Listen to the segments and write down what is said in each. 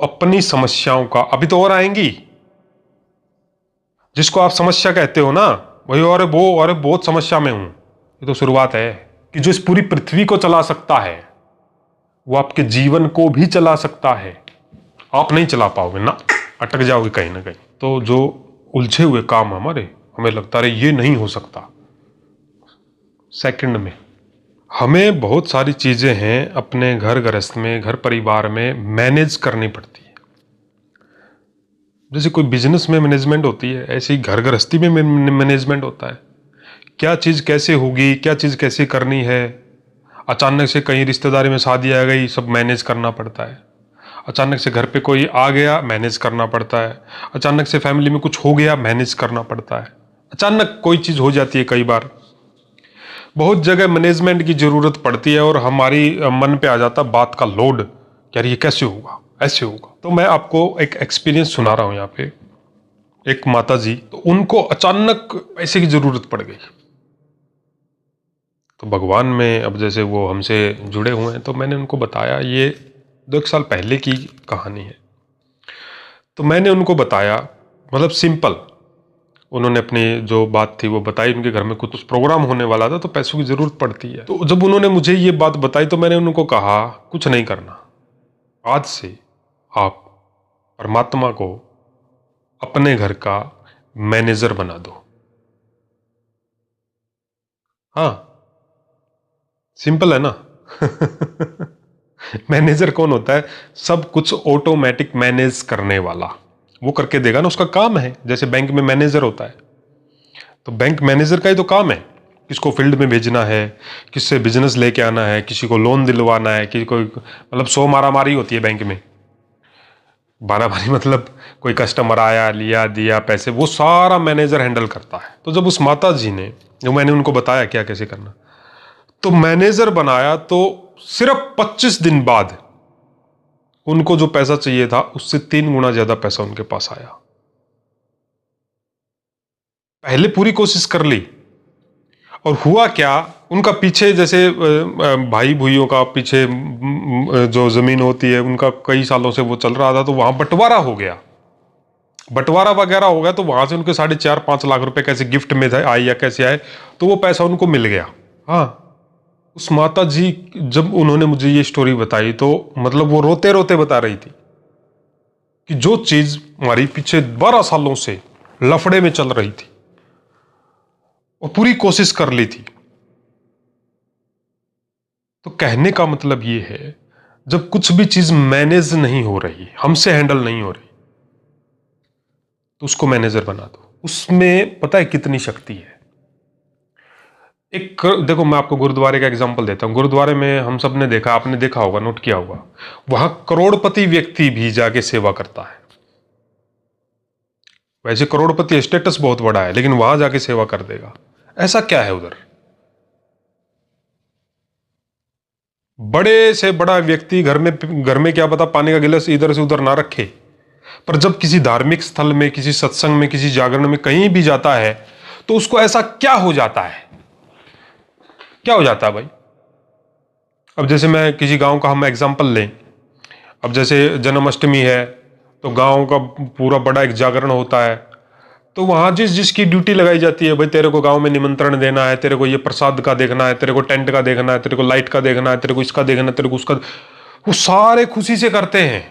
अपनी समस्याओं का, अभी तो और आएंगी, जिसको आप समस्या कहते हो ना वही, अरे बहुत समस्या में हूं, ये तो शुरुआत है। कि जो इस पूरी पृथ्वी को चला सकता है वो आपके जीवन को भी चला सकता है। आप नहीं चला पाओगे ना, अटक जाओगे कहीं ना कहीं। तो जो उलझे हुए काम हमारे, हमें लगता है ये नहीं हो सकता, सेकंड में। हमें बहुत सारी चीजें हैं अपने घर गृहस्थ में, घर परिवार में मैनेज करनी पड़ती है। जैसे कोई बिजनेस में मैनेजमेंट होती है, ऐसे ही घर गृहस्थी में मैनेजमेंट होता है। क्या चीज कैसे होगी, क्या चीज कैसे करनी है। अचानक से कहीं रिश्तेदारी में शादी आ गई, सब मैनेज करना पड़ता है। अचानक से घर पे कोई आ गया, मैनेज करना पड़ता है। अचानक से फैमिली में कुछ हो गया, मैनेज करना पड़ता है। अचानक कोई चीज हो जाती है, कई बार बहुत जगह मैनेजमेंट की जरूरत पड़ती है, और हमारी मन पे आ जाता बात का लोड, यार ये कैसे होगा, ऐसे होगा। तो मैं आपको एक एक्सपीरियंस सुना रहा हूं यहाँ पे। एक माता जी, तो उनको अचानक पैसे की जरूरत पड़ गई। तो भगवान में अब जैसे वो हमसे जुड़े हुए हैं, तो मैंने उनको बताया, ये 2 एक साल पहले की कहानी है। तो मैंने उनको बताया, मतलब सिंपल, उन्होंने अपनी जो बात थी वो बताई। उनके घर में कुछ प्रोग्राम होने वाला था, तो पैसों की जरूरत पड़ती है। तो जब उन्होंने मुझे ये बात बताई, तो मैंने उनको कहा कुछ नहीं करना, आज से आप परमात्मा को अपने घर का मैनेजर बना दो। हाँ, सिंपल है ना। मैनेजर कौन होता है? सब कुछ ऑटोमेटिक मैनेज करने वाला, वो करके देगा ना, उसका काम है। जैसे बैंक में मैनेजर होता है, तो बैंक मैनेजर का ही तो काम है, किसको फील्ड में भेजना है, किससे बिजनेस लेके आना है, किसी को लोन दिलवाना है, किसी को, मतलब 100 मारामारी होती है बैंक में। मारामारी मतलब कोई कस्टमर आया, लिया दिया पैसे, वो सारा मैनेजर हैंडल करता है। तो जब उस माता जी ने, जो मैंने उनको बताया क्या कैसे करना, तो मैनेजर बनाया, तो सिर्फ 25 दिन बाद उनको जो पैसा चाहिए था उससे 3 गुना ज्यादा पैसा उनके पास आया। पहले पूरी कोशिश कर ली, और हुआ क्या, उनका पीछे जैसे भाई भुइयों का पीछे जो जमीन होती है उनका, कई सालों से वो चल रहा था, तो वहां बंटवारा हो गया, बंटवारा वगैरह हो गया। तो वहां से उनके 4.5-5 लाख रुपए कैसे गिफ्ट में आए या कैसे आए, तो वो पैसा उनको मिल गया। हाँ, उस माता जी जब उन्होंने मुझे ये स्टोरी बताई, तो मतलब वो रोते रोते बता रही थी कि जो चीज हमारी पीछे 12 सालों से लफड़े में चल रही थी और पूरी कोशिश कर ली थी। तो कहने का मतलब ये है, जब कुछ भी चीज मैनेज नहीं हो रही, हमसे हैंडल नहीं हो रही, तो उसको मैनेजर बना दो। उसमें पता है कितनी शक्ति है। एक देखो, मैं आपको गुरुद्वारे का एग्जांपल देता हूं। गुरुद्वारे में हम सब ने देखा, आपने देखा होगा, नोट किया होगा, वहां करोड़पति व्यक्ति भी जाके सेवा करता है। वैसे करोड़पति स्टेटस बहुत बड़ा है, लेकिन वहां जाके सेवा कर देगा। ऐसा क्या है उधर? बड़े से बड़ा व्यक्ति घर में क्या पता पानी का गिलास इधर से उधर ना रखे, पर जब किसी धार्मिक स्थल में, किसी सत्संग में, किसी जागरण में कहीं भी जाता है, तो उसको ऐसा क्या हो जाता है? क्या हो जाता है भाई? अब जैसे मैं किसी गांव का हम एग्जांपल लें, अब जैसे जन्माष्टमी है, तो गांव का पूरा बड़ा एक जागरण होता है। तो वहां जिस जिसकी ड्यूटी लगाई जाती है, भाई तेरे को गांव में निमंत्रण देना है, तेरे को ये प्रसाद का देखना है, तेरे को टेंट का देखना है, तेरे को लाइट का देखना है, तेरे को इसका देखना है, तेरे को उसका, वो सारे खुशी से करते हैं।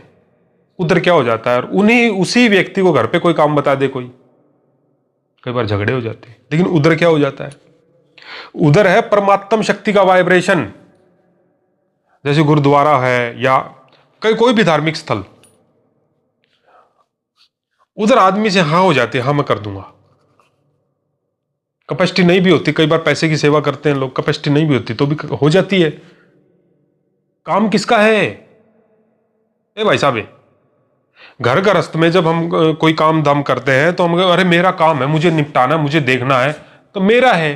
उधर क्या हो जाता है, और उन्हीं उसी व्यक्ति को घर पे कोई काम बता दे कोई, कई बार झगड़े हो जाते हैं। लेकिन उधर क्या हो जाता है? उधर है परमात्म शक्ति का वाइब्रेशन। जैसे गुरुद्वारा है या कोई भी धार्मिक स्थल, उधर आदमी से हाँ हो जाती है, हाँ मैं कर दूंगा। कैपेसिटी नहीं भी होती, कई बार पैसे की सेवा करते हैं लोग, कैपेसिटी नहीं भी होती तो भी हो जाती है। काम किसका है? ए भाई साहब, घर गृहस्थ में जब हम कोई काम धाम करते हैं, तो हम अरे मेरा काम है, मुझे निपटाना है, मुझे देखना है, तो मेरा है।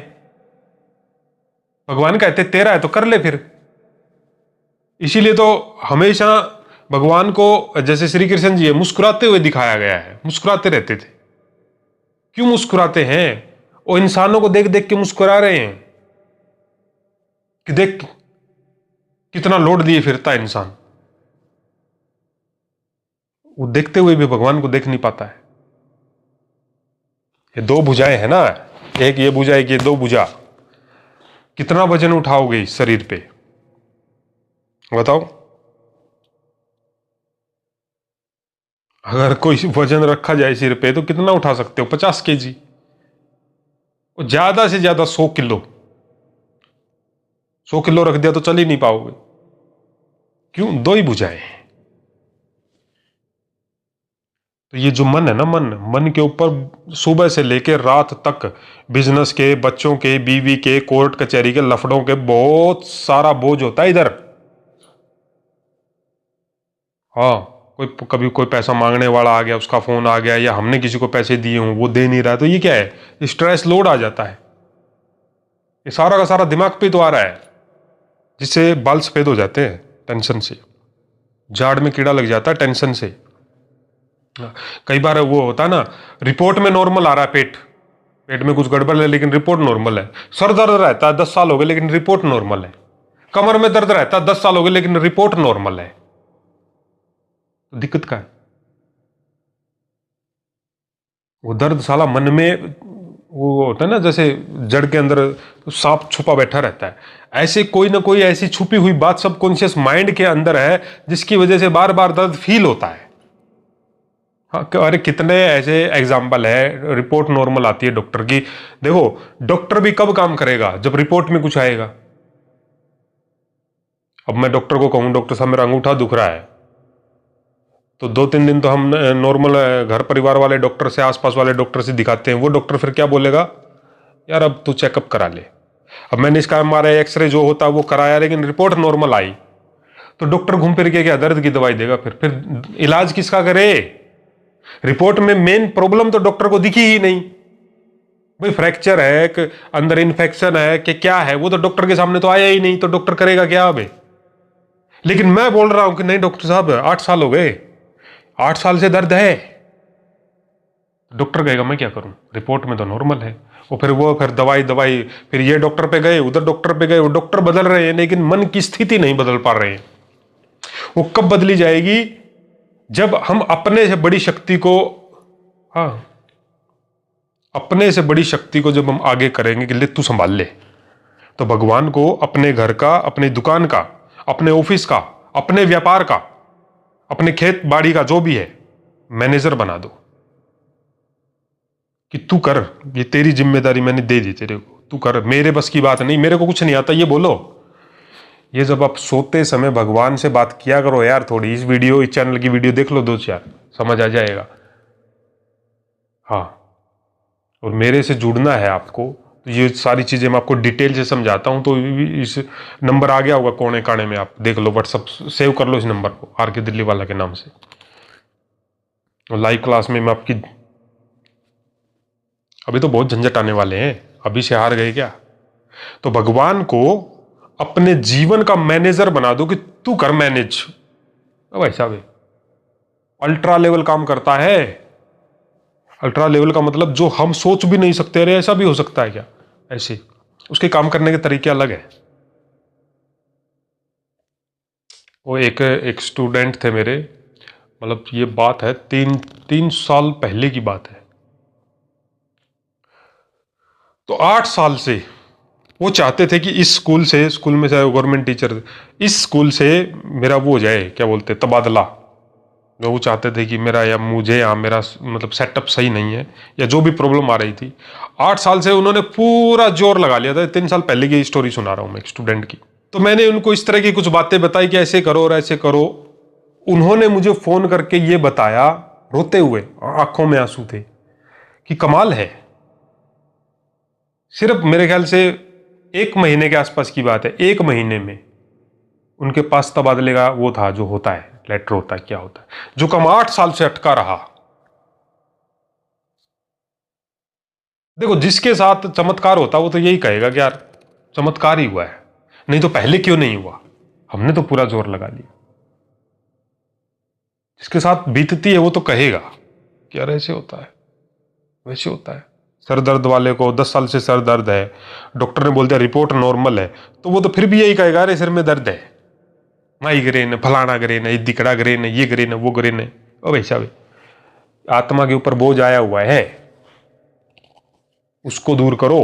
भगवान कहते तेरा है तो कर ले फिर। इसीलिए तो हमेशा भगवान को, जैसे श्री कृष्ण जी है, मुस्कुराते हुए दिखाया गया है, मुस्कुराते रहते थे। क्यों मुस्कुराते हैं? वो इंसानों को देख देख के मुस्कुरा रहे हैं कि देख कितना लोड दिए फिरता है इंसान। वो देखते हुए भी भगवान को देख नहीं पाता है। ये दो भुजाएं है ना, एक ये भुजा एक ये दो भुजा, कितना वजन उठाओगे इस शरीर पे बताओ। अगर कोई वजन रखा जाए सिर पे तो कितना उठा सकते हो? 50 kg, ज्यादा से ज्यादा 100 किलो। 100 किलो रख दिया तो चल ही नहीं पाओगे। क्यों? दो ही भुजाएं। तो ये जो मन है ना, मन के ऊपर सुबह से लेकर रात तक बिजनेस के, बच्चों के, बीवी के, कोर्ट कचहरी के, लफड़ों के बहुत सारा बोझ होता है इधर। हाँ, कभी कोई पैसा मांगने वाला आ गया, उसका फोन आ गया, या हमने किसी को पैसे दिए हों वो दे नहीं रहा, तो ये क्या है? स्ट्रेस लोड आ जाता है। ये सारा का सारा दिमाग पे तो आ रहा है, जिससे बाल सफेद हो जाते हैं टेंशन से। झाड़ में कीड़ा लग जाता है टेंशन से। कई बार वो होता है ना, रिपोर्ट में नॉर्मल आ रहा है, पेट में कुछ गड़बड़ है लेकिन रिपोर्ट नॉर्मल है। सर दर्द रहता है 10 साल हो गए लेकिन रिपोर्ट नॉर्मल है। कमर में दर्द रहता है 10 साल हो गए लेकिन रिपोर्ट नॉर्मल है। तो दिक्कत क्या है? वो दर्द साला मन में, वो होता है ना जैसे जड़ के अंदर सांप छुपा बैठा रहता है, ऐसे कोई ना कोई ऐसी छुपी हुई बात सबकॉन्शियस माइंड के अंदर है जिसकी वजह से बार बार दर्द फील होता है। हाँ, अरे कितने ऐसे एग्जाम्पल है, रिपोर्ट नॉर्मल आती है डॉक्टर की। देखो, डॉक्टर भी कब काम करेगा? जब रिपोर्ट में कुछ आएगा। अब मैं डॉक्टर को कहूं डॉक्टर साहब मेरा अंगूठा दुख रहा है, तो 2-3 दिन तो हम नॉर्मल घर परिवार वाले डॉक्टर से, आसपास वाले डॉक्टर से दिखाते हैं। वो डॉक्टर फिर क्या बोलेगा? यार अब तू चेकअप करा ले। अब मैंने इसका MRI एक्सरे जो होता है वो कराया लेकिन रिपोर्ट नॉर्मल आई, तो डॉक्टर घूम फिर के क्या दर्द की दवाई देगा? फिर इलाज किसका करे? रिपोर्ट में मेन प्रॉब्लम तो डॉक्टर को दिखी ही नहीं। भाई फ्रैक्चर है कि अंदर इन्फेक्शन है कि क्या है, वो तो डॉक्टर के सामने तो आया ही नहीं, तो डॉक्टर करेगा क्या अब? लेकिन मैं बोल रहा हूं कि नहीं डॉक्टर साहब 8 साल हो गए, 8 साल से दर्द है। डॉक्टर कहेगा मैं क्या करूं, रिपोर्ट में तो नॉर्मल है। वो फिर दवाई दवाई, फिर ये डॉक्टर पे गए, उधर डॉक्टर पे गए, वो डॉक्टर बदल रहे हैं लेकिन मन की स्थिति नहीं बदल पा रहे हैं। वो कब बदली जाएगी? जब हम अपने से बड़ी शक्ति को, हाँ, अपने से बड़ी शक्ति को जब हम आगे करेंगे कि ले तू संभाल ले, तो भगवान को अपने घर का, अपनी दुकान का, अपने ऑफिस का, अपने व्यापार का, अपने खेत बाड़ी का जो भी है, मैनेजर बना दो कि तू कर, ये तेरी जिम्मेदारी मैंने दे दी तेरे को, तू कर, मेरे बस की बात नहीं, मेरे को कुछ नहीं आता, ये बोलो। ये जब आप सोते समय भगवान से बात किया करो यार, थोड़ी इस चैनल की वीडियो देख लो 2-4, समझ आ जाएगा। हाँ, और मेरे से जुड़ना है आपको तो ये सारी चीजें मैं आपको डिटेल से समझाता हूं। तो इस नंबर आ गया होगा कोने काने में, आप देख लो, व्हाट्सअप सेव कर लो इस नंबर को, RK दिल्ली वाला के नाम से। और लाइव क्लास में मैं आपकी, अभी तो बहुत झंझट आने वाले हैं, अभी से हार गए क्या? तो भगवान को अपने जीवन का मैनेजर बना दो कि तू कर मैनेज। भाई साहब अल्ट्रा लेवल काम करता है। अल्ट्रा लेवल का मतलब जो हम सोच भी नहीं सकते, अरे ऐसा भी हो सकता है क्या? ऐसे उसके काम करने के तरीके अलग है। वो एक स्टूडेंट थे मेरे, मतलब ये बात है 3 साल पहले की बात है। तो 8 साल से वो चाहते थे कि इस स्कूल में चाहे गवर्नमेंट टीचर, इस स्कूल से मेरा वो हो जाए, क्या बोलते, तबादला। वो चाहते थे कि मेरा, या मुझे यहाँ मेरा मतलब सेटअप सही नहीं है, या जो भी प्रॉब्लम आ रही थी। 8 साल से उन्होंने पूरा जोर लगा लिया था। 3 साल पहले की स्टोरी सुना रहा हूँ मैं एक स्टूडेंट की। तो मैंने उनको इस तरह की कुछ बातें बताई कि ऐसे करो और ऐसे करो। उन्होंने मुझे फोन करके ये बताया, रोते हुए, आंखों में आंसू थे, कि कमाल है, सिर्फ मेरे ख्याल से 1 महीने के आसपास की बात है, 1 महीने में उनके पास तबादले का वो था, जो होता है लेटर होता है, क्या होता है, जो कम 8 साल से अटका रहा। देखो, जिसके साथ चमत्कार होता वो तो यही कहेगा कि यार चमत्कार ही हुआ है, नहीं तो पहले क्यों नहीं हुआ, हमने तो पूरा जोर लगा लिया। जिसके साथ बीतती है वो तो कहेगा कि यार ऐसे होता है, वैसे होता है। सर दर्द वाले को 10 साल से सर दर्द है, डॉक्टर ने बोल दिया रिपोर्ट नॉर्मल है, तो वो तो फिर भी यही कहेगा अरे सिर में दर्द है, माइग्रेन है, फलाना ग्रेन है, दिकड़ा ग्रेन है, ये ग्रेन है, वो ग्रेन है। ओ भाई साहब, आत्मा के ऊपर बोझ आया हुआ है, उसको दूर करो।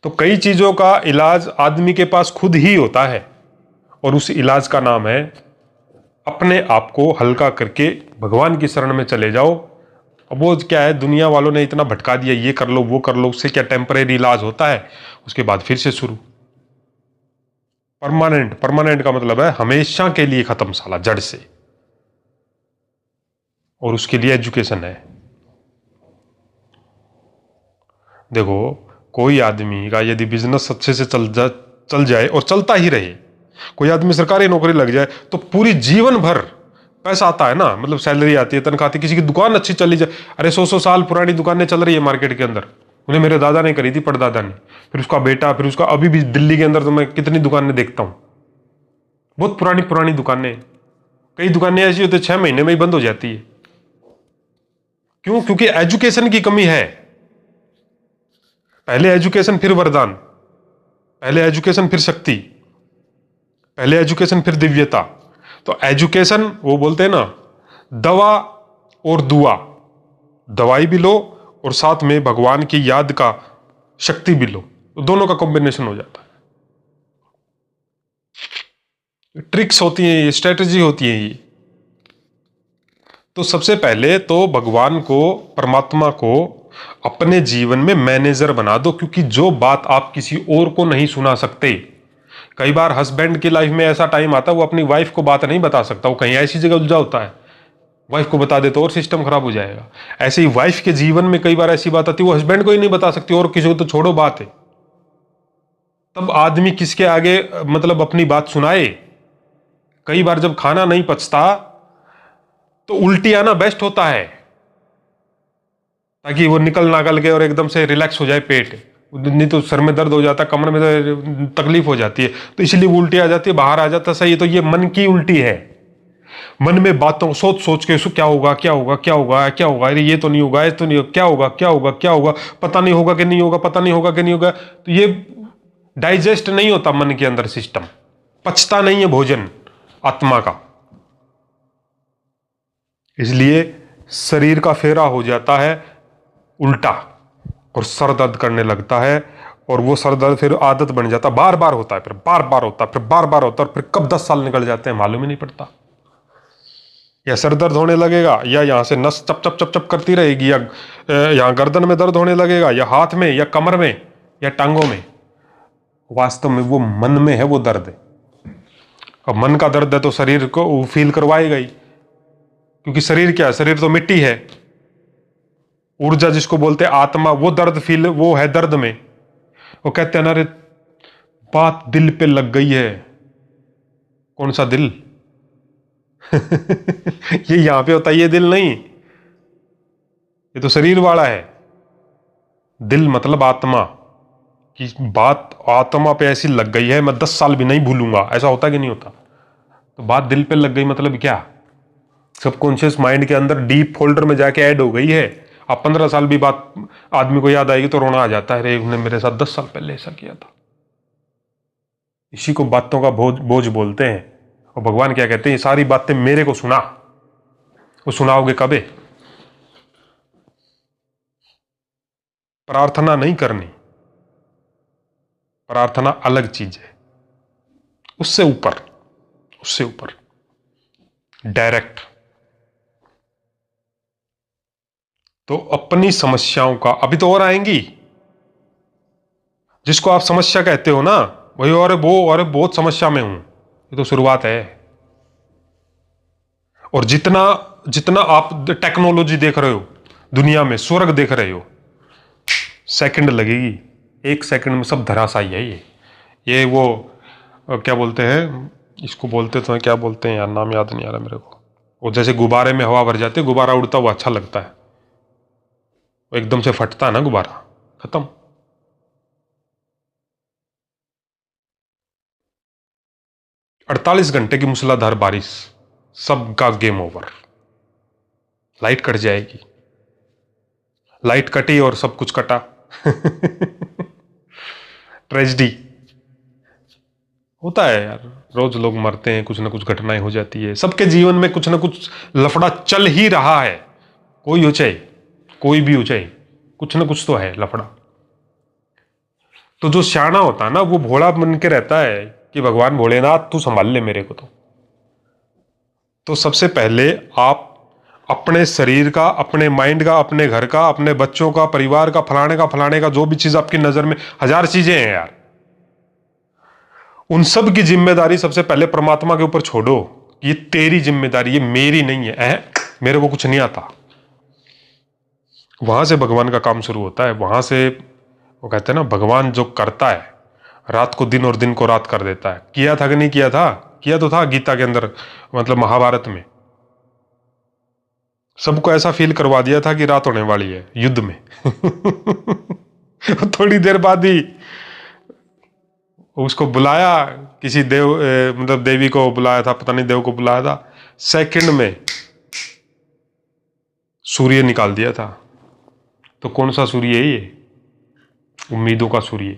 तो कई चीजों का इलाज आदमी के पास खुद ही होता है, और उस इलाज का नाम है अपने आप को हल्का करके भगवान की शरण में चले जाओ। अब वो क्या है, दुनिया वालों ने इतना भटका दिया, ये कर लो वो कर लो, उससे क्या टेम्परेरी इलाज होता है, उसके बाद फिर से शुरू। परमानेंट, परमानेंट का मतलब है हमेशा के लिए खत्म साला जड़ से। और उसके लिए एजुकेशन है। देखो, कोई आदमी का यदि बिजनेस अच्छे से चल जाए और चलता ही रहे, कोई आदमी सरकारी नौकरी लग जाए तो पूरी जीवन भर पैसा आता है ना, मतलब सैलरी आती है, तनख्वाह आती है। किसी की दुकान अच्छी चली जाए, अरे 100 साल पुरानी दुकानें चल रही है मार्केट के अंदर, उन्हें मेरे दादा ने करी थी, परदादा ने, फिर उसका बेटा, फिर उसका, अभी भी दिल्ली के अंदर तो मैं कितनी दुकानें देखता हूं, बहुत पुरानी पुरानी दुकानें। कई दुकानें ऐसी होती है 6 महीने में ही बंद हो जाती है। क्यों? क्योंकि एजुकेशन की कमी है। पहले एजुकेशन फिर वरदान, पहले एजुकेशन फिर शक्ति, पहले एजुकेशन फिर दिव्यता। तो एजुकेशन, वो बोलते हैं ना, दवा और दुआ, दवाई भी लो और साथ में भगवान की याद का शक्ति भी लो, तो दोनों का कॉम्बिनेशन हो जाता है। ट्रिक्स होती हैं ये, स्ट्रेटजी होती है ये। तो सबसे पहले तो भगवान को, परमात्मा को अपने जीवन में मैनेजर बना दो, क्योंकि जो बात आप किसी और को नहीं सुना सकते, कई बार हस्बैंड की लाइफ में ऐसा टाइम आता है वो अपनी वाइफ को बात नहीं बता सकता, वो कहीं ऐसी जगह उलझा होता है, वाइफ को बता दे तो और सिस्टम खराब हो जाएगा। ऐसे ही वाइफ के जीवन में कई बार ऐसी बात आती है वो हस्बैंड को ही नहीं बता सकती, और किसी को तो छोड़ो बात है। तब आदमी किसके आगे मतलब अपनी बात सुनाए? कई बार जब खाना नहीं पचता तो उल्टी आना बेस्ट होता है, ताकि वो निकल नागल के और एकदम से रिलैक्स हो जाए पेट। नहीं तो सर में दर्द हो जाता है, कमर में तो तकलीफ हो जाती है, तो इसलिए वो उल्टी आ जाती है, बाहर आ जाता है। सही है, तो ये मन की उल्टी है। मन में बातों सोच सोच के क्या होगा क्या होगा क्या होगा क्या होगा, अरे ये तो नहीं होगा, ये तो नहीं होगा, क्या होगा क्या होगा क्या होगा, पता नहीं होगा कि नहीं होगा, पता नहीं होगा कि नहीं होगा। तो ये डाइजेस्ट नहीं होता मन के अंदर, सिस्टम पचता नहीं है भोजन आत्मा का। इसलिए शरीर का फेरा हो जाता है उल्टा, और सर दर्द करने लगता है, और वो सर दर्द फिर आदत बन जाता है, बार बार होता है, फिर बार बार होता है, फिर बार बार होता है, और फिर कब 10 साल निकल जाते हैं मालूम ही नहीं पड़ता। या सर दर्द होने लगेगा, या यहां से नस चप चप चप चप करती रहेगी, या यहां गर्दन में दर्द होने लगेगा, या हाथ में, या कमर में, या टांगों में। वास्तव में वो मन में है वो दर्द। अब मन का दर्द है तो शरीर को फील करवाएगा ही, क्योंकि शरीर क्या है? शरीर तो मिट्टी है। ऊर्जा जिसको बोलते हैं आत्मा, वो दर्द फील, वो है दर्द में। वो कहते हैं ना, रे बात दिल पे लग गई है। कौन सा दिल? ये यहां पे होता है, ये दिल नहीं, ये तो शरीर वाला है। दिल मतलब आत्मा की बात, आत्मा पे ऐसी लग गई है, मैं 10 साल भी नहीं भूलूंगा। ऐसा होता कि नहीं होता? तो बात दिल पे लग गई मतलब क्या? सबकॉन्शियस माइंड के अंदर डीप फोल्डर में जाके ऐड हो गई है। अब 15 साल भी बात आदमी को याद आएगी तो रोना आ जाता है, रे उसने मेरे साथ 10 साल पहले ऐसा किया था। इसी को बातों का बोझ बोझ बोलते हैं। और भगवान क्या कहते हैं? ये सारी बातें मेरे को सुना। वो सुनाओगे कबे? प्रार्थना नहीं करनी, प्रार्थना अलग चीज है, उससे ऊपर, उससे ऊपर डायरेक्ट। तो अपनी समस्याओं का, अभी तो और आएंगी, जिसको आप समस्या कहते हो ना, वही, अरे वो, अरे बहुत समस्या में हूं, ये तो शुरुआत है। और जितना जितना आप टेक्नोलॉजी देख रहे हो दुनिया में, स्वर्ग देख रहे हो, सेकंड लगेगी, 1 सेकंड में सब धराशायी है। ये वो क्या बोलते हैं इसको, बोलते तो हैं, क्या बोलते हैं यार, नाम याद नहीं आ रहा मेरे को। वो जैसे गुब्बारे में हवा भर जाती है, गुब्बारा उड़ता हुआ अच्छा लगता है, वो एकदम से फटता है ना गुब्बारा, खत्म। 48 घंटे की मूसलाधार बारिश, सबका गेम ओवर। लाइट कट जाएगी, लाइट कटी और सब कुछ कटा। ट्रेजिडी। होता है यार, रोज लोग मरते हैं, कुछ ना कुछ घटनाएं हो जाती है, सबके जीवन में कुछ ना कुछ लफड़ा चल ही रहा है। कोई हो चाहे, कोई भी हो चाहे, कुछ ना कुछ तो है लफड़ा। तो जो सियाना होता है ना, वो भोला बन के रहता है कि भगवान भोलेनाथ तू संभाल ले मेरे को। तो सबसे पहले आप अपने शरीर का, अपने माइंड का, अपने घर का, अपने बच्चों का, परिवार का, फलाने का जो भी चीज आपकी नजर में, हजार चीजें हैं यार, उन सब की जिम्मेदारी सबसे पहले परमात्मा के ऊपर छोड़ो। ये तेरी जिम्मेदारी, ये मेरी नहीं है, मेरे को कुछ नहीं आता। वहां से भगवान का काम शुरू होता है। वहां से वो कहते हैं ना, भगवान जो करता है, रात को दिन और दिन को रात कर देता है। किया था कि नहीं किया था? किया तो था गीता के अंदर, मतलब महाभारत में सबको ऐसा फील करवा दिया था कि रात होने वाली है युद्ध में। थोड़ी देर बाद ही उसको बुलाया, किसी देव मतलब देवी को बुलाया था, पता नहीं देव को बुलाया था, सेकंड में सूर्य निकाल दिया था। तो कौन सा सूर्य है ये? उम्मीदों का सूर्य।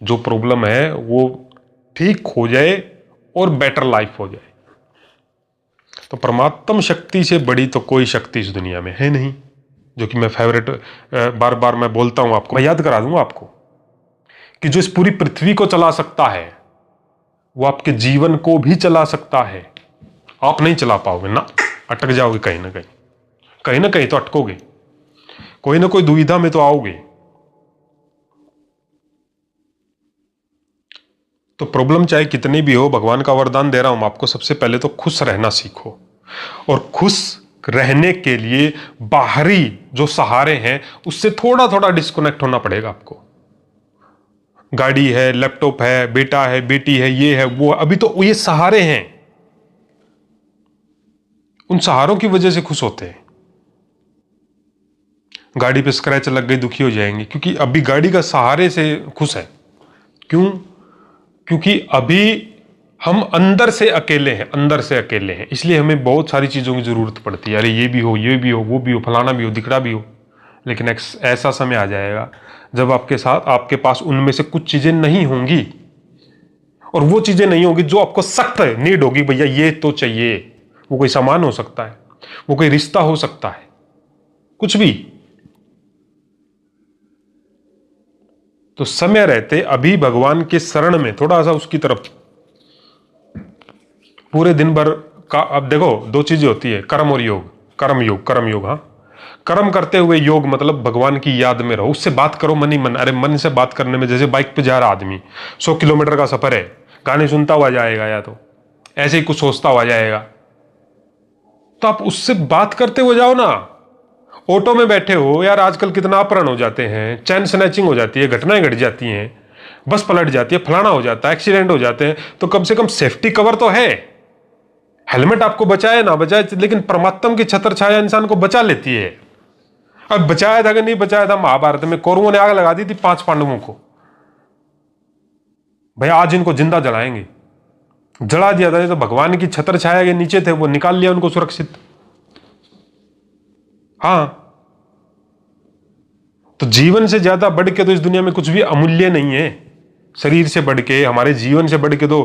जो प्रॉब्लम है वो ठीक हो जाए और बेटर लाइफ हो जाए। तो परमात्म शक्ति से बड़ी तो कोई शक्ति इस दुनिया में है नहीं, जो कि मैं फेवरेट बार बार मैं बोलता हूं आपको, मैं याद करा दूंगा आपको कि जो इस पूरी पृथ्वी को चला सकता है वो आपके जीवन को भी चला सकता है। आप नहीं चला पाओगे ना, अटक जाओगे कहीं ना कहीं, कहीं ना कहीं तो अटकोगे, कोई ना कोई दुविधा में तो आओगे। तो प्रॉब्लम चाहे कितनी भी हो, भगवान का वरदान दे रहा हूं आपको, सबसे पहले तो खुश रहना सीखो। और खुश रहने के लिए बाहरी जो सहारे हैं उससे थोड़ा थोड़ा डिस्कनेक्ट होना पड़ेगा आपको। गाड़ी है, लैपटॉप है, बेटा है, बेटी है, ये है, वो, अभी तो ये सहारे हैं, उन सहारों की वजह से खुश होते हैं। गाड़ी पे स्क्रैच लग गई दुखी हो जाएंगे, क्योंकि अभी गाड़ी का सहारे से खुश है। क्यों? क्योंकि अभी हम अंदर से अकेले हैं, अंदर से अकेले हैं, इसलिए हमें बहुत सारी चीजों की जरूरत पड़ती है। अरे ये भी हो, ये भी हो, वो भी हो, फलाना भी हो, दिखड़ा भी हो। लेकिन ऐसा समय आ जाएगा जब आपके साथ, आपके पास उनमें से कुछ चीजें नहीं होंगी, और वो चीजें नहीं होंगी जो आपको सख्त नीड होगी, भैया ये तो चाहिए। वो कोई सामान हो सकता है, वो कोई रिश्ता हो सकता है, कुछ भी। तो समय रहते अभी भगवान के शरण में थोड़ा सा उसकी तरफ, पूरे दिन भर का, अब देखो दो चीजें होती है, कर्म और योग। कर्म योग, हाँ, कर्म करते हुए योग, मतलब भगवान की याद में रहो, उससे बात करो मन ही मन। अरे मन से बात करने में, जैसे बाइक पे जा रहा आदमी, 100 किलोमीटर का सफर है, गाने सुनता हुआ जाएगा या तो ऐसे ही कुछ सोचता हुआ जाएगा, तो आप उससे बात करते हुए जाओ ना। ऑटो में बैठे हो यार, आजकल कितना अपहरण हो जाते हैं, चैन स्नैचिंग हो जाती है, घटनाएं घट जाती हैं, बस पलट जाती है, फलाना हो जाता है, एक्सीडेंट हो जाते हैं, तो कम से कम सेफ्टी कवर तो है। हेलमेट आपको बचाए ना बचाए, लेकिन परमात्मा की छत्र छाया इंसान को बचा लेती है। अब बचाया था कि नहीं बचाया था? महाभारत में कौरवों ने आग लगा दी थी 5 पांडवों को, भाई आज इनको जिंदा जलाएंगे, जला दिया था। तो भगवान की छत्र छाया के नीचे थे, वो निकाल लिया उनको सुरक्षित। हाँ, तो जीवन से ज्यादा बढ़ के तो इस दुनिया में कुछ भी अमूल्य नहीं है। शरीर से बढ़ के, हमारे जीवन से बढ़ के तो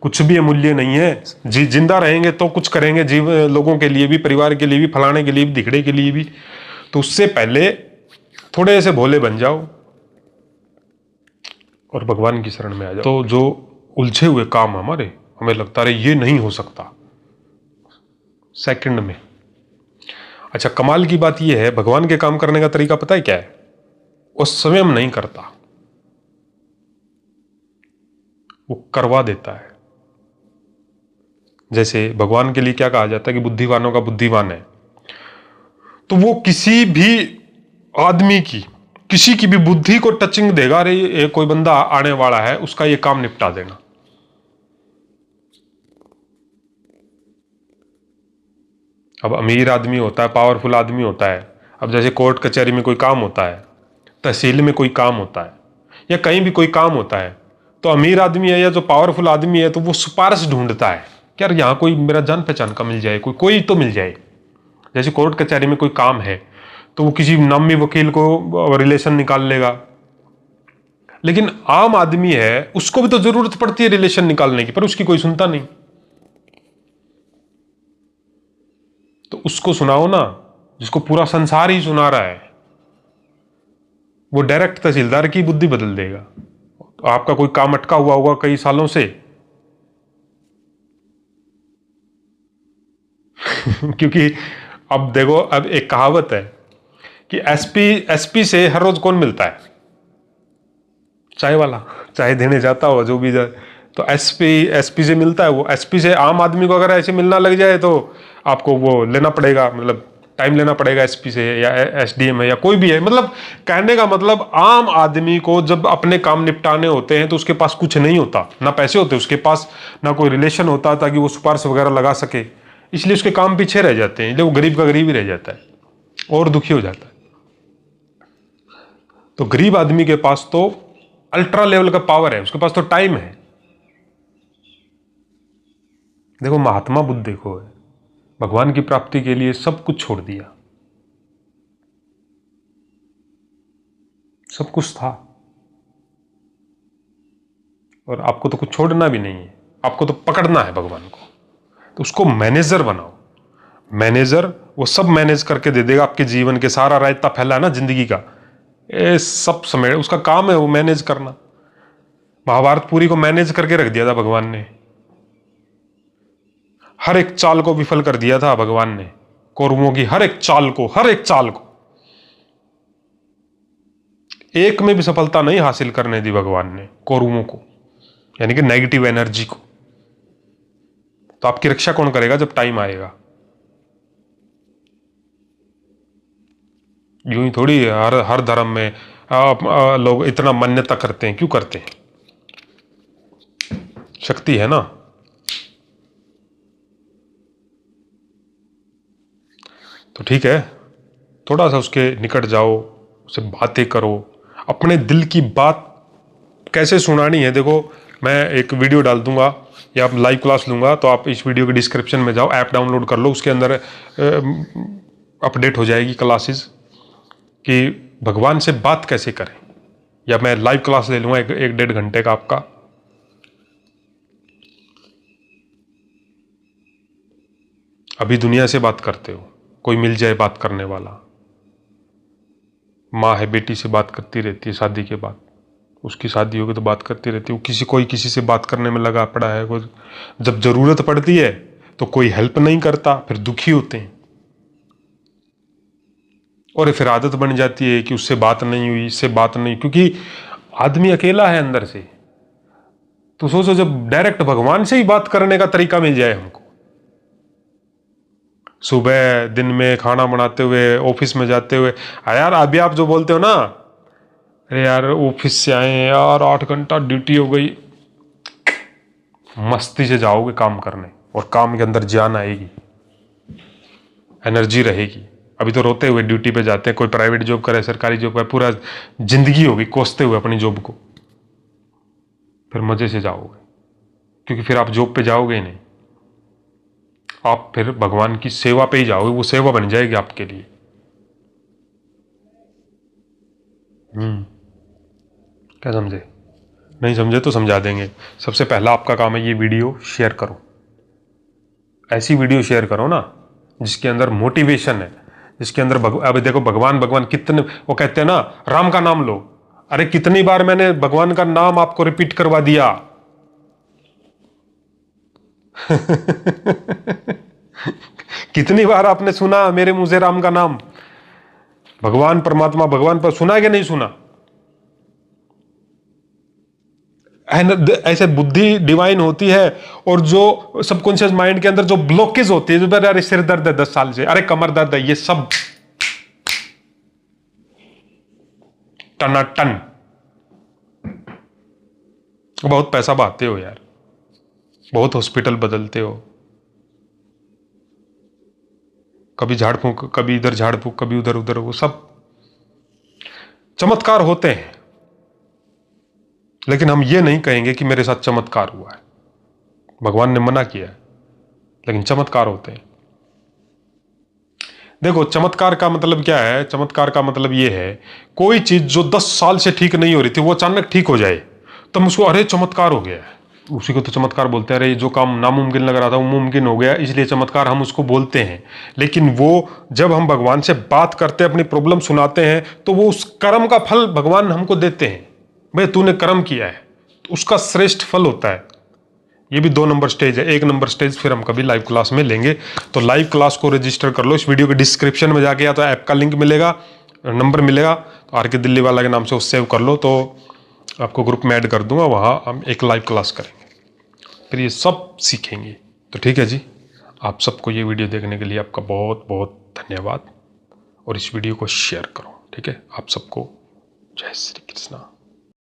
कुछ भी अमूल्य नहीं है। जिंदा रहेंगे तो कुछ करेंगे, लोगों के लिए भी, परिवार के लिए भी, फलाने के लिए भी, दिखड़े के लिए भी। तो उससे पहले थोड़े से भोले बन जाओ और भगवान की शरण में आ जाओ। तो जो उलझे हुए काम हमारे, हमें लगता है ये नहीं हो सकता, सेकंड में। अच्छा, कमाल की बात यह है, भगवान के काम करने का तरीका पता है क्या है? वो स्वयं नहीं करता, वो करवा देता है। जैसे भगवान के लिए क्या कहा जाता है कि बुद्धिवानों का बुद्धिमान है, तो वो किसी भी आदमी की, किसी की भी बुद्धि को टचिंग देगा। अरे ये कोई बंदा आने वाला है, उसका ये काम निपटा देना। अब अमीर आदमी होता है, पावरफुल आदमी होता है, अब जैसे कोर्ट कचहरी में कोई काम होता है, तहसील में कोई काम होता है, या कहीं भी कोई काम होता है, तो अमीर आदमी है या जो पावरफुल आदमी है, तो वो सिफारिश ढूंढता है कि यार यहाँ कोई मेरा जान पहचान का मिल जाए, कोई तो मिल जाए। जैसे कोर्ट कचहरी में कोई काम है, तो वो किसी नामी वकील को रिलेशन निकाल लेगा, लेकिन आम आदमी है, उसको भी तो जरूरत पड़ती है रिलेशन निकालने की, पर उसकी कोई सुनता नहीं। तो उसको सुनाओ ना, जिसको पूरा संसार ही सुना रहा है, वो डायरेक्ट तहसीलदार की बुद्धि बदल देगा। तो आपका कोई काम अटका हुआ होगा कई सालों से क्योंकि अब देखो, अब एक कहावत है कि एसपी एसपी से हर रोज कौन मिलता है? चाय वाला, चाय देने जाता हो जो भी जाए, तो एसपी एसपी से मिलता है। वो एसपी से आम आदमी को अगर ऐसे मिलना लग जाए तो आपको वो लेना पड़ेगा, मतलब टाइम लेना पड़ेगा एसपी से, या एसडीएम है या कोई भी है। मतलब कहने का मतलब, आम आदमी को जब अपने काम निपटाने होते हैं तो उसके पास कुछ नहीं होता, ना पैसे होते उसके पास, ना कोई रिलेशन होता ताकि वो सिफारिश वगैरह लगा सके, इसलिए उसके काम पीछे रह जाते हैं, इसलिए वो गरीब का गरीब ही रह जाता है और दुखी हो जाता है। तो गरीब आदमी के पास तो अल्ट्रा लेवल का पावर है, उसके पास तो टाइम है। देखो महात्मा बुद्ध देखो, भगवान की प्राप्ति के लिए सब कुछ छोड़ दिया, सब कुछ था, और आपको तो कुछ छोड़ना भी नहीं है, आपको तो पकड़ना है भगवान को। तो उसको मैनेजर बनाओ। मैनेजर वो सब मैनेज करके दे देगा, आपके जीवन के सारा रायता फैला है ना जिंदगी का, ये सब समय उसका काम है, वो मैनेज करना। महाभारत पूरी को मैनेज करके रख दिया था भगवान ने, हर एक चाल को विफल कर दिया था भगवान ने, कौरवों की हर एक चाल को, हर एक चाल को, एक में भी सफलता नहीं हासिल करने दी भगवान ने कौरवों को, यानी कि नेगेटिव एनर्जी को। तो आपकी रक्षा कौन करेगा जब टाइम आएगा? यूं ही थोड़ी हर हर धर्म में लोग इतना मान्यता करते हैं, क्यों करते हैं? शक्ति है ना। तो ठीक है, थोड़ा सा उसके निकट जाओ, उससे बातें करो, अपने दिल की बात कैसे सुनानी है। देखो मैं एक वीडियो डाल दूंगा या लाइव क्लास लूंगा, तो आप इस वीडियो के डिस्क्रिप्शन में जाओ, ऐप डाउनलोड कर लो, उसके अंदर अपडेट हो जाएगी क्लासेस कि भगवान से बात कैसे करें। या मैं लाइव क्लास ले लूंगा एक डेढ़ घंटे का आपका। अभी दुनिया से बात करते हो, कोई मिल जाए बात करने वाला, माँ है बेटी से बात करती रहती है शादी के बाद, उसकी शादी होगी तो बात करती रहती है, कोई किसी से बात करने में लगा पड़ा है, कोई जब जरूरत पड़ती है तो कोई हेल्प नहीं करता, फिर दुखी होते हैं, और फिर आदत बन जाती है कि उससे बात नहीं हुई, इससे बात नहीं, क्योंकि आदमी अकेला है अंदर से। तो सोचो जब डायरेक्ट भगवान से ही बात करने का तरीका मिल जाए हमको, सुबह दिन में खाना बनाते हुए, ऑफिस में जाते हुए, यार अभी आप जो बोलते हो ना, अरे यार ऑफिस से आए यार 8 घंटा ड्यूटी हो गई, मस्ती से जाओगे काम करने और काम के अंदर जान आएगी, एनर्जी रहेगी। अभी तो रोते हुए ड्यूटी पे जाते हैं, कोई प्राइवेट जॉब करे, सरकारी जॉब करे, पूरा जिंदगी होगी कोसते हुए अपनी जॉब को, फिर मजे से जाओगे, क्योंकि फिर आप जॉब पे जाओगे ही नहीं, आप फिर भगवान की सेवा पे ही जाओगे, वो सेवा बन जाएगी आपके लिए। क्या समझे? नहीं समझे तो समझा देंगे। सबसे पहला आपका काम है ये वीडियो शेयर करो, ऐसी वीडियो शेयर करो ना जिसके अंदर मोटिवेशन है, जिसके अंदर अब देखो भगवान भगवान कितने, वो कहते हैं ना राम का नाम लो, अरे कितनी बार मैंने भगवान का नाम आपको रिपीट करवा दिया कितनी बार आपने सुना मेरे मुंह से राम का नाम, भगवान परमात्मा भगवान पर सुना कि नहीं सुना? ऐसे बुद्धि डिवाइन होती है, और जो सबकॉन्शियस माइंड के अंदर जो ब्लॉकेज होती है, जो अरे सिर दर्द है 10 साल से, अरे कमर दर्द है, ये सब टनाटन। बहुत पैसा बहाते हो यार, बहुत हॉस्पिटल बदलते हो, कभी झाड़ फूंक, कभी इधर झाड़ फूंक, कभी उधर उधर, वो सब चमत्कार होते हैं, लेकिन हम ये नहीं कहेंगे कि मेरे साथ चमत्कार हुआ है, भगवान ने मना किया है, लेकिन चमत्कार होते हैं। देखो, चमत्कार का मतलब क्या है? चमत्कार का मतलब ये है, कोई चीज जो 10 साल से ठीक नहीं हो रही थी वो अचानक ठीक हो जाए, तो हम उसको अरे चमत्कार हो गया है, उसी को तो चमत्कार बोलते हैं। अरे जो काम नामुमकिन लग रहा था वो मुमकिन हो गया, इसलिए चमत्कार हम उसको बोलते हैं। लेकिन वो जब हम भगवान से बात करते हैं, अपनी प्रॉब्लम सुनाते हैं, तो वो उस कर्म का फल भगवान हमको देते हैं। भाई तूने कर्म किया है, तो उसका श्रेष्ठ फल होता है। ये भी 2 नंबर स्टेज है। 1 नंबर स्टेज फिर हम कभी लाइव क्लास में लेंगे। तो लाइव क्लास को रजिस्टर कर लो, इस वीडियो के डिस्क्रिप्शन में जाके या तो ऐप का लिंक मिलेगा, नंबर मिलेगा, तो आर के दिल्ली वाला के नाम से उस सेव कर लो, तो आपको ग्रुप में ऐड कर दूंगा, वहाँ हम एक लाइव क्लास करेंगे, फिर ये सब सीखेंगे। तो ठीक है जी, आप सबको ये वीडियो देखने के लिए आपका बहुत बहुत धन्यवाद, और इस वीडियो को शेयर करो। ठीक है, आप सबको जय श्री कृष्णा।